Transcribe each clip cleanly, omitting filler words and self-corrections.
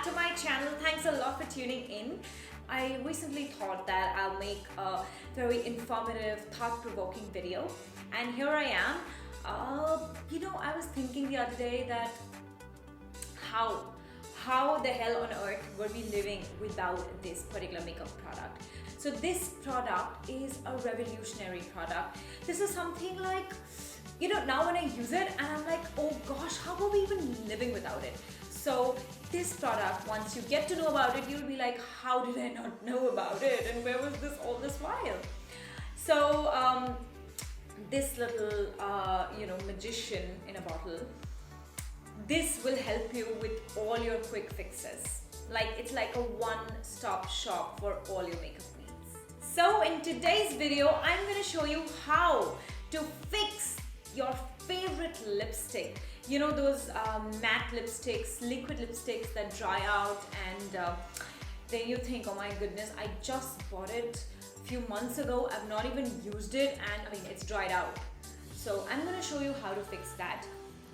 to my channel. Thanks a lot for tuning in. I recently thought that I'll make a very informative, thought-provoking video, and here I am. I was thinking the other day that how the hell on earth were we living without this particular makeup product? So this product is a revolutionary product. This is something like, now when I use it and I'm like, oh gosh, how are we even living without it? So this product, once you get to know about it, you'll be like, how did I not know about it? And where was this all this while? So this little, magician in a bottle, this will help you with all your quick fixes. It's like a one-stop shop for all your makeup needs. So in today's video, I'm going to show you how to fix your favorite lipstick. You know those matte lipsticks, liquid lipsticks that dry out, and then you think, oh my goodness, I just bought it a few months ago, I've not even used it, and it's dried out. So I'm going to show you how to fix that.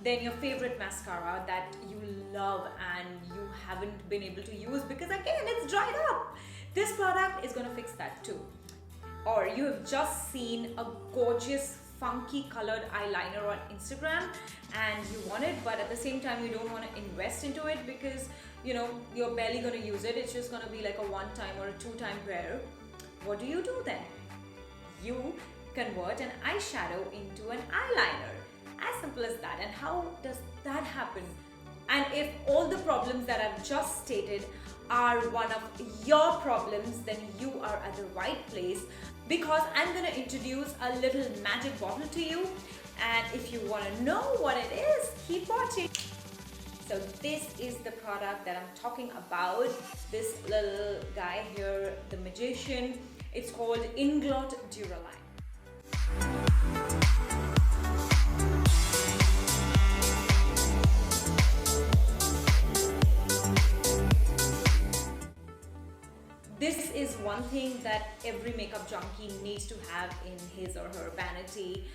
Then your favorite mascara that you love and you haven't been able to use because again it's dried up. This product is going to fix that too. Or you have just seen a gorgeous funky colored eyeliner on Instagram and you want it, but at the same time you don't want to invest into it because you're barely going to use it. It's just going to be like a one-time or a two-time wear. What do you do then? You convert an eyeshadow into an eyeliner. As simple as that. And how does that happen? And if all the problems that I've just stated are one of your problems, then you are at the right place, because I'm going to introduce a little magic bottle to you. And if you want to know what it is, keep watching. So this is the product that I'm talking about. This little guy here, the magician. It's called Inglot Duraline. This is one thing that every makeup junkie needs to have in his or her vanity,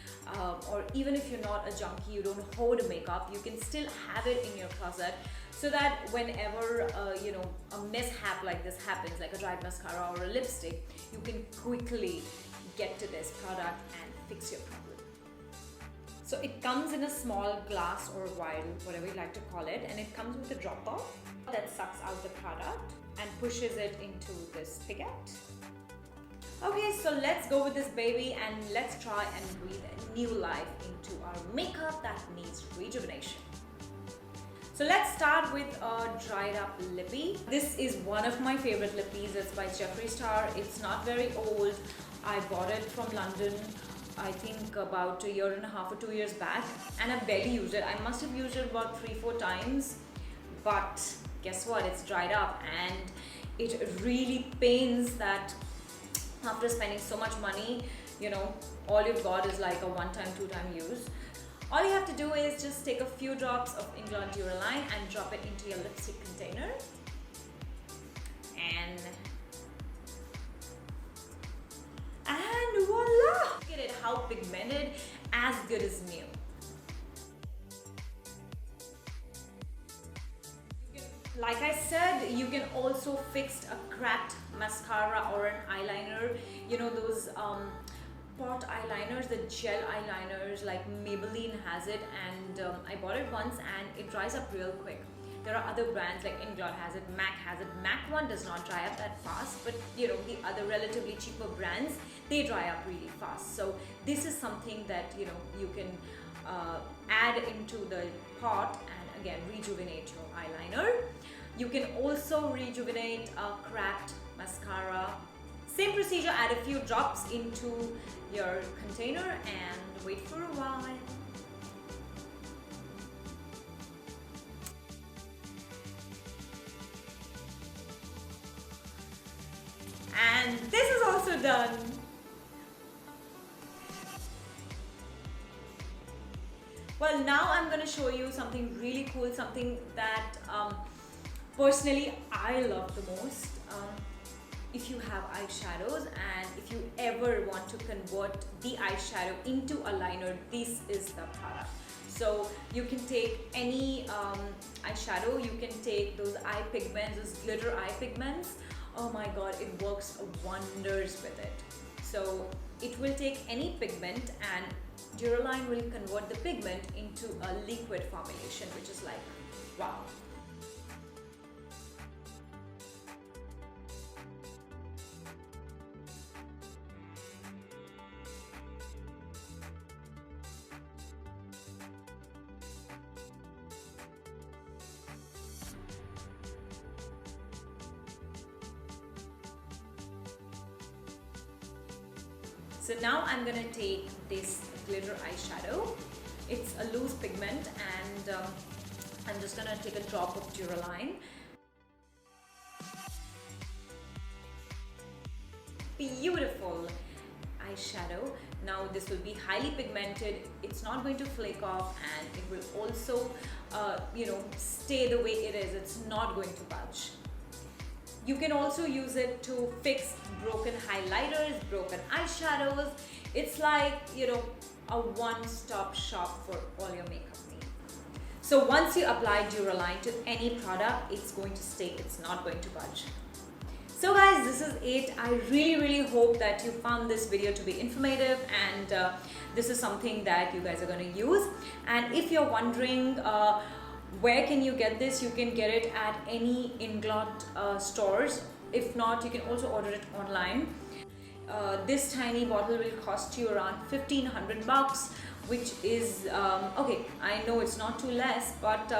or even if you're not a junkie, you don't hoard makeup, you can still have it in your closet, so that whenever a mishap like this happens, like a dried mascara or a lipstick, you can quickly get to this product and fix your problem. So it comes in a small glass or vial, whatever you like to call it, and it comes with a dropper that sucks out the product and pushes it into this spigot. Okay, so let's go with this baby and let's try and breathe a new life into our makeup that needs rejuvenation. So let's start with a dried up lippy. This is one of my favorite lippies. It's by Jeffree Star. It's not very old. I bought it from London, I think about a year and a half or 2 years back, and I barely used it. I must have used it about 3-4 times, but guess what? It's dried up, and it really pains that after spending so much money, all you've got is like a one-time, two-time use. All you have to do is just take a few drops of Inglot Duraline and drop it into your lipstick container. And voila! Look at it, how pigmented, as good as new. Like I said, you can also fix a cracked mascara or an eyeliner. Those pot eyeliners, the gel eyeliners, like Maybelline has it, and I bought it once and it dries up real quick. There are other brands like Inglot has it, MAC has it. MAC one does not dry up that fast, but the other relatively cheaper brands, they dry up really fast. So this is something that you can add into the pot and again rejuvenate your eyeliner. You can also rejuvenate a cracked mascara. Same procedure, add a few drops into your container and wait for a while. And this is also done. Well, now I'm going to show you something really cool, something that personally I love the most. If you have eyeshadows and if you ever want to convert the eyeshadow into a liner, this is the product. So you can take any eyeshadow, you can take those eye pigments, those glitter eye pigments. Oh my god, it works wonders with it. So it will take any pigment and Duraline will convert the pigment into a liquid formulation, which is like, wow. So now I'm gonna take this glitter eyeshadow. It's a loose pigment and I'm just gonna take a drop of Duraline. Beautiful eyeshadow. Now this will be highly pigmented, it's not going to flake off, and it will also stay the way it is. It's not going to budge. You can also use it to fix broken highlighters, broken eyeshadows. It's like, a one-stop shop for all your makeup needs. So once you apply Duraline to any product, it's going to stay, it's not going to budge. So guys, this is it. I really hope that you found this video to be informative, and this is something that you guys are going to use. And if you're wondering where can you get this, you can get it at any Inglot stores. If not, you can also order it online. This tiny bottle will cost you around 1,500 bucks, which is okay, I know it's not too less, but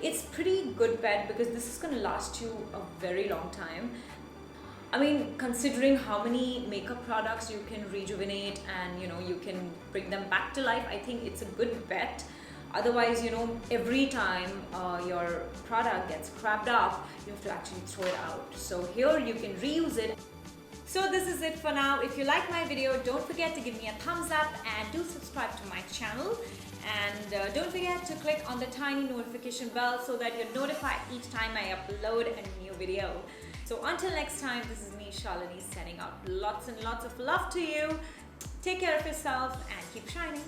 it's pretty good bet because this is going to last you a very long time. I mean, considering how many makeup products you can rejuvenate and you can bring them back to life, I think it's a good bet. Otherwise, every time your product gets crapped up, you have to actually throw it out. So here you can reuse it. So this is it for now. If you like my video, don't forget to give me a thumbs up and do subscribe to my channel. And don't forget to click on the tiny notification bell so that you're notified each time I upload a new video. So until next time, this is me, Shalini, sending out lots and lots of love to you. Take care of yourself and keep shining.